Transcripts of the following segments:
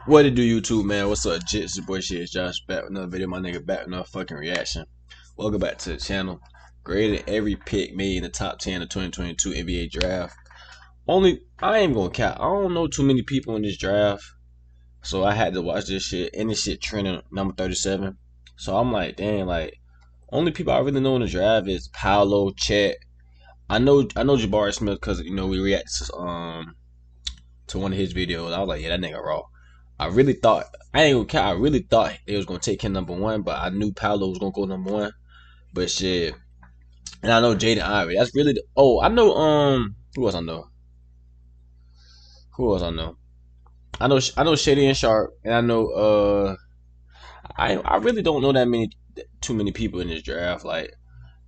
What it do, YouTube, man? What's up, Jits? It's your boy Shehatesjosh back with another video. My nigga back with another fucking reaction. Welcome back to the channel. Graded every pick made in the top 10 of 2022 NBA draft. I ain't gonna cap. I don't know too many people in this draft, so I had to watch this shit. And this shit trending number 37. So I'm like, damn, like only people I really know in the draft is Paolo, Chet. I know Jabari Smith because we reacted to one of his videos. I was like, yeah, that nigga raw. I ain't gonna count. I really thought they was gonna take him number one, but I knew Paolo was gonna go number one. But shit, and I know Jaden Ivey. That's really I know who else I know? Who else I know? I know Shady and Sharp, and I know I really don't know too many people in this draft. Like,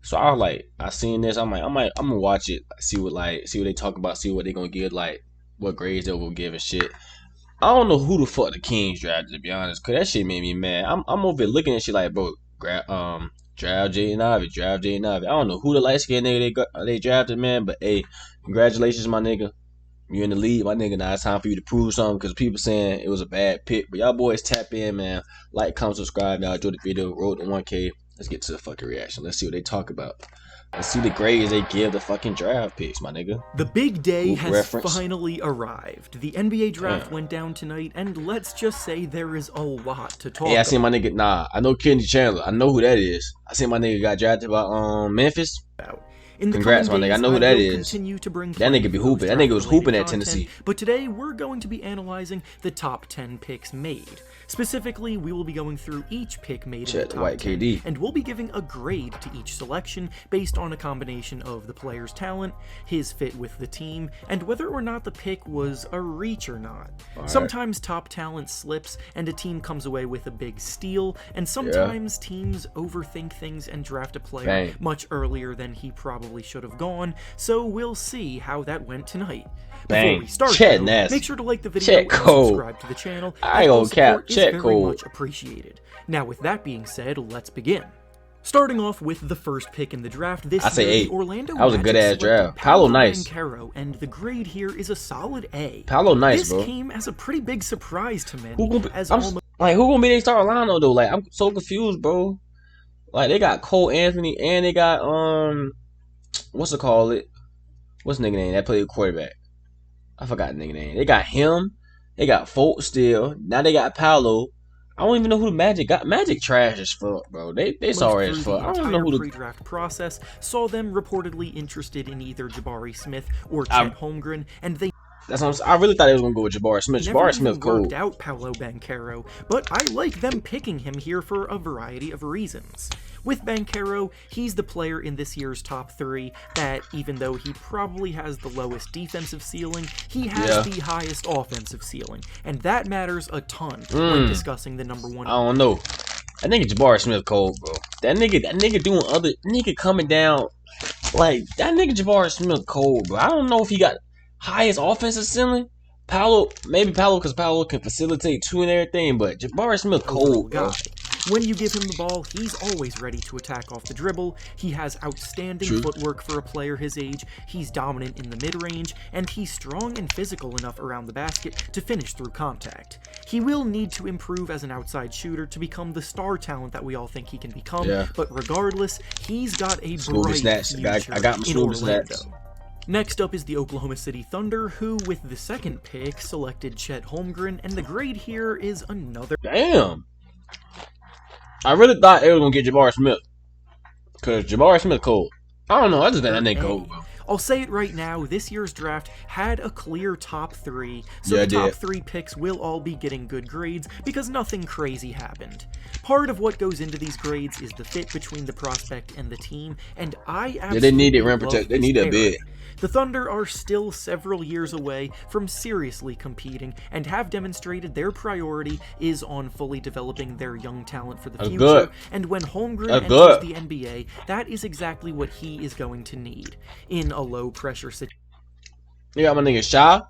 so I seen this. I'm gonna watch it, see what they talk about, see what they gonna give, like what grades they'll go give and shit. I don't know who the fuck the Kings drafted, to be honest, cause that shit made me mad. I'm over here looking at shit like, bro, draft Jaden Ivey, draft Jaden Ivey. I don't know who the light skinned nigga they drafted, man, but hey, congratulations, my nigga. You're in the league, my nigga. Now it's time for you to prove something, cause people saying it was a bad pick, but y'all boys tap in, man. Like, comment, subscribe. Now enjoy the video. Road to 1K. Let's get to the fucking reaction. Let's see what they talk about. Let's see the grades they give the fucking draft picks, my nigga. The big day has finally arrived. The NBA draft went down tonight, and let's just say there is a lot to talk about. Hey, I seen my nigga, I know Kenny Chandler. I know who that is. I seen my nigga got drafted by Memphis. Congrats, my nigga. I know who that is. That nigga be hooping. That nigga was hooping at Tennessee. But today, we're going to be analyzing the top 10 picks made. Specifically, we will be going through each pick made in the top 10, KD. And we'll be giving a grade to each selection based on a combination of the player's talent, his fit with the team, and whether or not the pick was a reach or not. Sometimes top talent slips and a team comes away with a big steal, and sometimes teams overthink things and draft a player much earlier than he probably should have gone, so we'll see how that went tonight. Before we start, though, make sure to like the video and subscribe to the channel. I don't cap. Very much appreciated. Now, with that being said, let's begin. Starting off with the first pick in the draft this year, the Orlando that was a good ass draft. Paolo nice. And the grade here is a solid A. Paolo nice, bro. This came as a pretty big surprise to many. Who gonna be their starting lineup though? Like, I'm so confused, bro. Like, they got Cole Anthony and they got what's it called? What's the nigga name that played quarterback? I forgot the nigga name. They got him. They got Fultz still. Now they got Paolo. I don't even know who the Magic got. Magic trash as fuck, bro. They sorry as fuck. I don't know who the pre-draft process saw them reportedly interested in either Jabari Smith or Chet Holmgren, and they. That's what I'm saying. I really thought they was gonna go with Jabari Smith. Jabari Smith cold. Worked out Paolo Banchero, but I like them picking him here for a variety of reasons. With Banchero, he's the player in this year's top 3 that, even though he probably has the lowest defensive ceiling, he has the highest offensive ceiling, and that matters a ton when discussing the number 1. I don't know. That nigga Jabari Smith cold, bro. That nigga doing other nigga coming down, like that nigga Jabari Smith cold, bro. I don't know if he got highest offensive ceiling. Maybe Paolo, because Paolo can facilitate too and everything, but Jabari Smith cold, bro. When you give him the ball, he's always ready to attack off the dribble. He has outstanding footwork for a player his age. He's dominant in the mid-range, and he's strong and physical enough around the basket to finish through contact. He will need to improve as an outside shooter to become the star talent that we all think he can become, but regardless, he's got a bright future in Orlando. Next up is the Oklahoma City Thunder, who, with the second pick, selected Chet Holmgren, and the grade here is another. Damn! I really thought they were gonna get Jabari Smith, cause Jabari Smith cold. I don't know. I just think that nigga cold, bro. I'll say it right now, this year's draft had a clear top 3, so the top 3 picks will all be getting good grades because nothing crazy happened. Part of what goes into these grades is the fit between the prospect and the team, and I absolutely they need it rim protect. They need a bid. The Thunder are still several years away from seriously competing and have demonstrated their priority is on fully developing their young talent for the future, and when Holmgren enters the NBA, that is exactly what he is going to need in a low-pressure situation. You got my nigga Sha.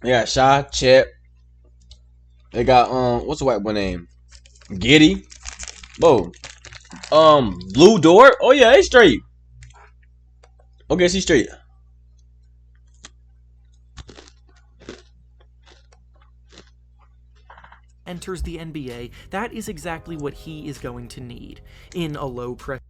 Yeah, Sha, Chet. They got, what's the white boy name? Giddy. Whoa. Blue Dort. Oh, yeah, he's straight. Okay, see straight. enters the NBA, that is exactly what he is going to need in a low pressure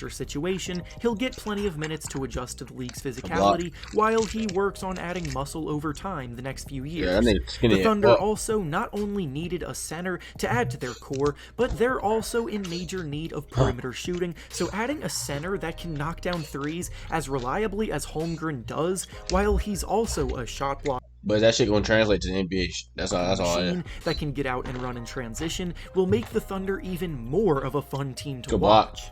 situation. He'll get plenty of minutes to adjust to the league's physicality while he works on adding muscle over time the next few years. The Thunder also not only needed a center to add to their core, but they're also in major need of perimeter shooting, so adding a center that can knock down threes as reliably as Holmgren does, while he's also a shot blocker. But that shit gonna translate to the NBA. That's all. That can get out and run in transition will make the Thunder even more of a fun team to watch.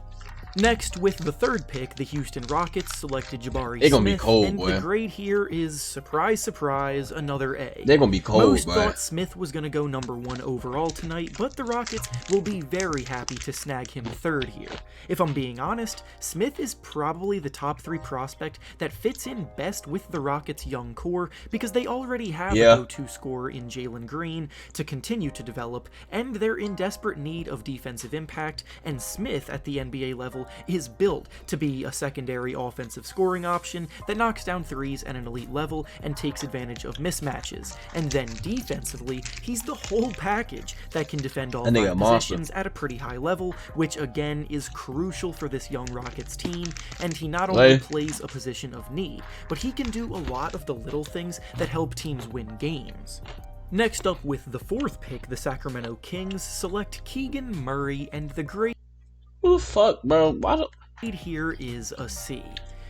Next, with the third pick, the Houston Rockets selected Jabari Smith, gonna be cold, and boy. The grade here is, surprise, surprise, another A. They're gonna be cold, Most thought Smith was gonna go #1 overall tonight, but the Rockets will be very happy to snag him third here. If I'm being honest, Smith is probably the top 3 prospect that fits in best with the Rockets' young core, because they already have a go-to scorer in Jalen Green to continue to develop, and they're in desperate need of defensive impact, and Smith at the NBA level is built to be a secondary offensive scoring option that knocks down threes at an elite level and takes advantage of mismatches. And then defensively, he's the whole package that can defend all 5 positions at a pretty high level, which again is crucial for this young Rockets team. And he not only plays a position of need, but he can do a lot of the little things that help teams win games. Next up, with the 4th pick, the Sacramento Kings select Keegan Murray, and the grade who the fuck, bro? Why here is a C.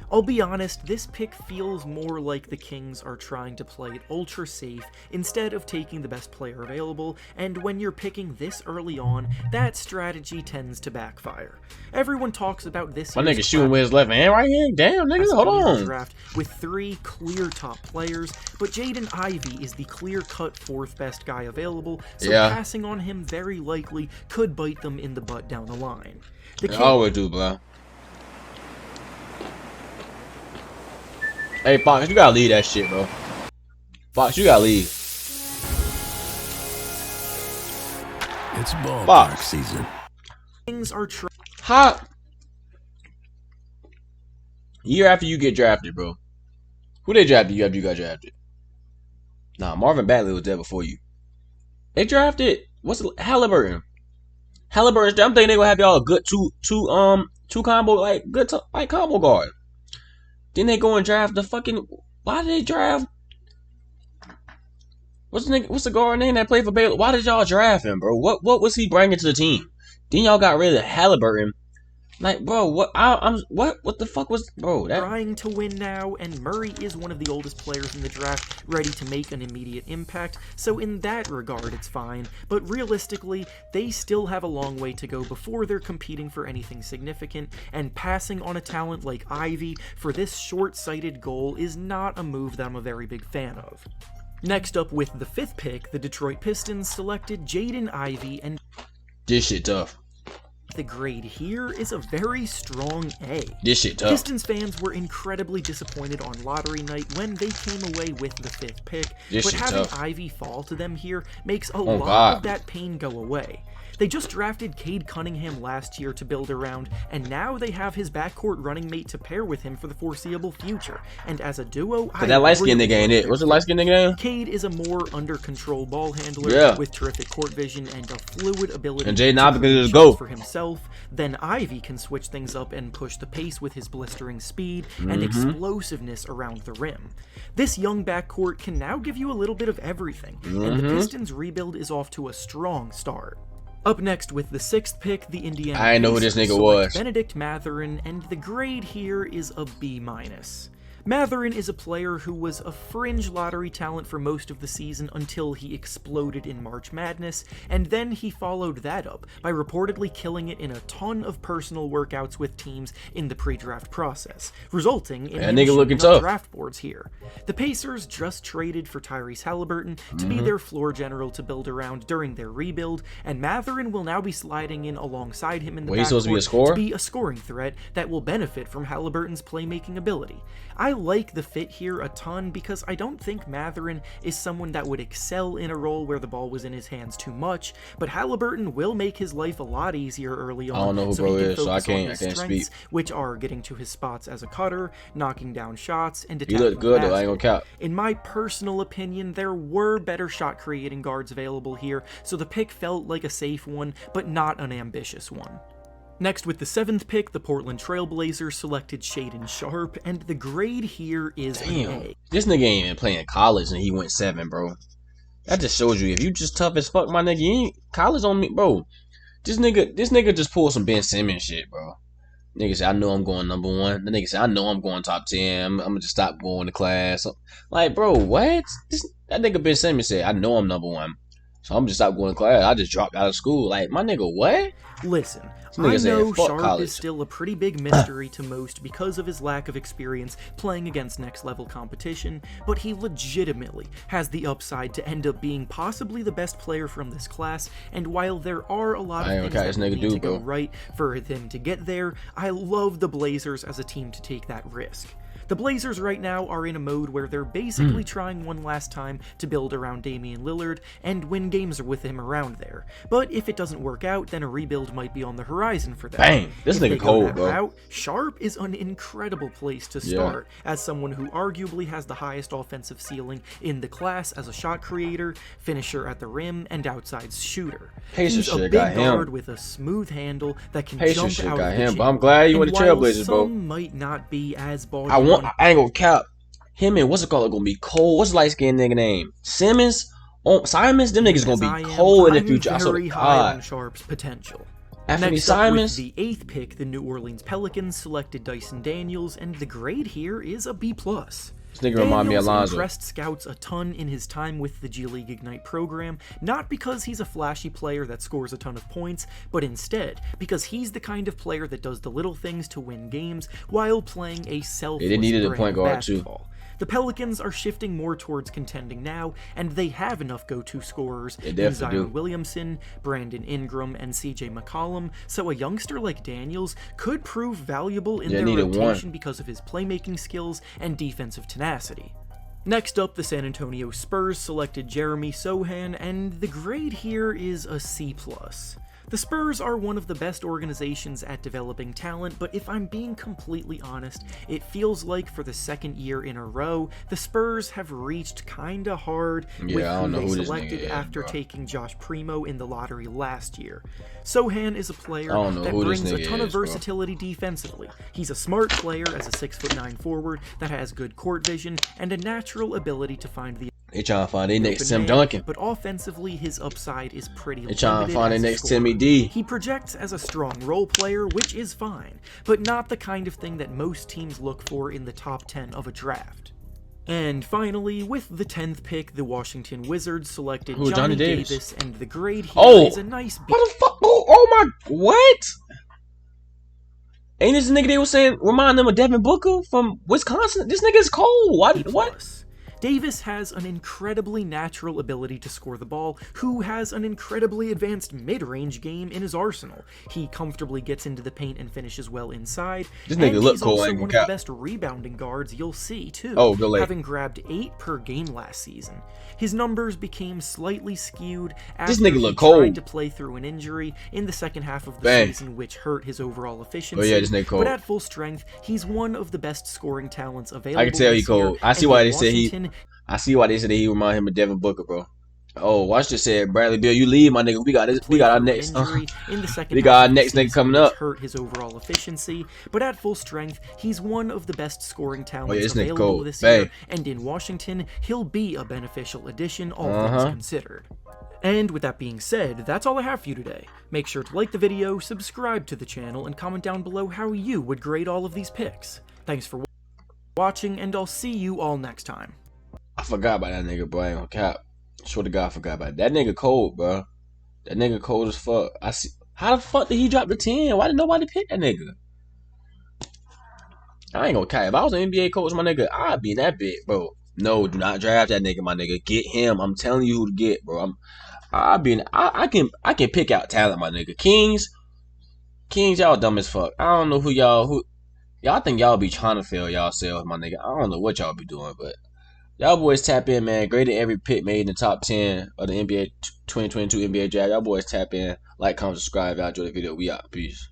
I'll be honest, this pick feels more like the Kings are trying to play it ultra safe instead of taking the best player available, and when you're picking this early on, that strategy tends to backfire. Everyone talks about this. My nigga shooting with his left hand right here. Damn, nigga, hold on. Draft with 3 clear top players, but Jaden Ivey is the clear-cut 4th best guy available, so passing on him very likely could bite them in the butt down the line. I always do, bro. Hey, Fox, you gotta leave that shit, bro. Fox, you gotta leave. It's ballpark season. Things are hot. Year after you get drafted, bro. Who they drafted you after you got drafted? Nah, Marvin Bagley was there before you. They drafted Halliburton. I'm thinking they gonna have y'all a good two combo, like good combo guard. Then they go and draft the fucking. Why did they draft? What's the guard name that played for Baylor? Why did y'all draft him, bro? What was he bringing to the team? Then y'all got rid of Halliburton. Like, bro, what the fuck was, bro? Trying to win now, and Murray is one of the oldest players in the draft, ready to make an immediate impact, so in that regard it's fine, but realistically, they still have a long way to go before they're competing for anything significant, and passing on a talent like Ivy for this short-sighted goal is not a move that I'm a very big fan of. Next up, with the 5th pick, the Detroit Pistons selected Jaden Ivey, and this shit tough. The grade here is a very strong A. This shit tough. Pistons fans were incredibly disappointed on lottery night when they came away with the 5th pick, but having Ivy fall to them here makes a lot of that pain go away. They just drafted Cade Cunningham last year to build around, and now they have his backcourt running mate to pair with him for the foreseeable future. And as a duo, that light-skinned nigga ain't it. What's the light-skinned nigga name? Cade is a more under-control ball handler with terrific court vision and a fluid ability and Jaden go for himself. Then Ivy can switch things up and push the pace with his blistering speed and explosiveness around the rim. This young backcourt can now give you a little bit of everything, and the Pistons' rebuild is off to a strong start. Up next, with the 6th pick, the Indiana I know who this nigga was. Benedict Mathurin, and the grade here is a B-. Mathurin is a player who was a fringe lottery talent for most of the season until he exploded in March Madness, and then he followed that up by reportedly killing it in a ton of personal workouts with teams in the pre-draft process, resulting in him shooting up draft boards here. The Pacers just traded for Tyrese Halliburton to be their floor general to build around during their rebuild, and Mathurin will now be sliding in alongside him in the backcourt to be a scoring threat that will benefit from Halliburton's playmaking ability. I like the fit here a ton because I don't think Mathurin is someone that would excel in a role where the ball was in his hands too much, but Halliburton will make his life a lot easier early on. I don't know who bro is, so I can't speak. Which are getting to his spots as a cutter, knocking down shots, and attacking. He looked good though, I ain't gonna cap. In my personal opinion, there were better shot creating guards available here, so the pick felt like a safe one, but not an ambitious one. Next, with the 7th pick, the Portland Trailblazers selected Shehatesjosh, and the grade here is an A. This nigga ain't even playing college and he went 7, bro. That just shows you, if you just tough as fuck, my nigga, you ain't college on me, bro. This nigga just pulled some Ben Simmons shit, bro. Nigga said, I know I'm going number 1. The nigga said, I know I'm going top 10. I'm gonna just stop going to class. Like, bro, what? That nigga Ben Simmons said, I know I'm number 1. So I'm just stop going to class. I just dropped out of school. Like, my nigga, what? Listen, I know Sharp is still a pretty big mystery to most because of his lack of experience playing against next-level competition, but he legitimately has the upside to end up being possibly the best player from this class, and while there are a lot of things that need to go right for him to get there, I love the Blazers as a team to take that risk. The Blazers right now are in a mode where they're basically trying one last time to build around Damian Lillard and win games with him around there. But if it doesn't work out, then a rebuild might be on the horizon for them. Bang! This nigga cold, bro. Route, Sharp is an incredible place to start as someone who arguably has the highest offensive ceiling in the class as a shot creator, finisher at the rim, and outside shooter. He's a big guard with a smooth handle that can jump out of the gym. But I'm glad you went to Trailblazers, bro. Some might not be as ball. I ain't gonna cap. Him and what's it called gonna be cold. What's the light skinned nigga name? Simmons? Simons? Them niggas gonna be cold in the future. I swear to God. Sharp's potential. Anthony Simons. With the 8th pick, the New Orleans Pelicans selected Dyson Daniels, and the grade here is a B+. This nigga remind me of Lonzo. Impressed scouts a ton in his time with the G League Ignite program, not because he's a flashy player that scores a ton of points, but instead because he's the kind of player that does the little things to win games while playing a selfless brand of basketball. The Pelicans are shifting more towards contending now, and they have enough go-to scorers in Zion Williamson, Brandon Ingram, and CJ McCollum, so a youngster like Daniels could prove valuable in their rotation because of his playmaking skills and defensive tenacity. Next up, the San Antonio Spurs selected Jeremy Sochan, and the grade here is a C+. The Spurs are one of the best organizations at developing talent, but if I'm being completely honest, it feels like for the 2nd year in a row, the Spurs have reached kinda hard with who they selected after taking Josh Primo in the lottery last year. Sochan is a player that brings a ton of versatility defensively. He's a smart player as a 6'9" forward that has good court vision and a natural ability to find the They trying to find their next Tim Duncan. But offensively, his upside is pretty limited. They trying to find their next Timmy D. He projects as a strong role player, which is fine, but not the kind of thing that most teams look for in the top 10 of a draft. And finally, with the 10th pick, the Washington Wizards selected Johnny Davis, and the grade here is a nice B. What the fuck? Oh my, what? Ain't this nigga they were saying remind them of Devin Booker from Wisconsin? This nigga's cold. What? Davis has an incredibly natural ability to score the ball, who has an incredibly advanced mid-range game in his arsenal. He comfortably gets into the paint and finishes well inside. This nigga look cool. He's also one of the best rebounding guards you'll see, too, having grabbed 8 per game last season. His numbers became slightly skewed after he tried to play through an injury in the second half of the season, which hurt his overall efficiency. But at full strength, he's one of the best scoring talents available. I can tell he cold. I see why they said I see why they said he remind him of Devin Booker, bro. Oh, watch this said Bradley Beal, you leave, my nigga. We got our next. We got our next nigga coming up. Hurt his overall efficiency, but at full strength, he's one of the best scoring talents available this year. And in Washington, he'll be a beneficial addition, all things considered. And with that being said, that's all I have for you today. Make sure to like the video, subscribe to the channel, and comment down below how you would grade all of these picks. Thanks for watching, and I'll see you all next time. I forgot about that nigga, bro. I ain't gonna cap. Swear to God, I forgot about it. That nigga cold, bro. That nigga cold as fuck. I see. How the fuck did he drop the 10? Why did nobody pick that nigga? I ain't gonna cap. If I was an NBA coach, my nigga, I'd be in that bit, bro. No, do not draft that nigga, my nigga. Get him. I'm telling you who to get, bro. I can pick out talent, my nigga. Kings, y'all dumb as fuck. I don't know who y'all Y'all think y'all be trying to fail y'allselves, my nigga. I don't know what y'all be doing, but y'all boys tap in, man. Graded every pick made in the top 10 of the NBA 2022 NBA draft. Y'all boys tap in, like, comment, subscribe. Y'all enjoy the video. We out. Peace.